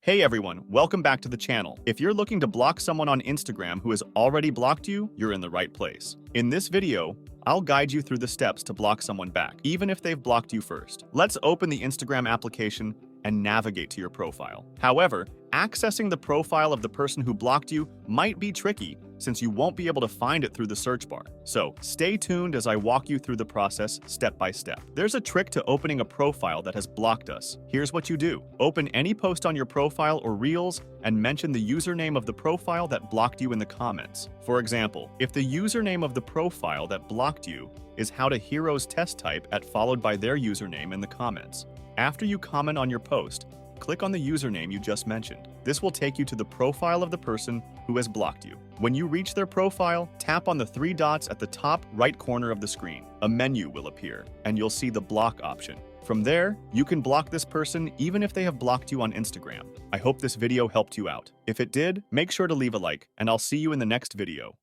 Hey everyone, welcome back to the channel. If you're looking to block someone on Instagram who has already blocked you, you're in the right place. In this video, I'll guide you through the steps to block someone back, even if they've blocked you first. Let's open the Instagram application and navigate to your profile. However, accessing the profile of the person who blocked you might be tricky since you won't be able to find it through the search bar. So stay tuned as I walk you through the process step by step. There's a trick to opening a profile that has blocked us. Here's what you do. Open any post on your profile or Reels and mention the username of the profile that blocked you in the comments. For example, if the username of the profile that blocked you is how to heroes test type followed by their username in the comments. After you comment on your post, click on the username you just mentioned. This will take you to the profile of the person who has blocked you. When you reach their profile, tap on the three dots at the top right corner of the screen. A menu will appear, and you'll see the block option. From there, you can block this person even if they have blocked you on Instagram. I hope this video helped you out. If it did, make sure to leave a like, and I'll see you in the next video.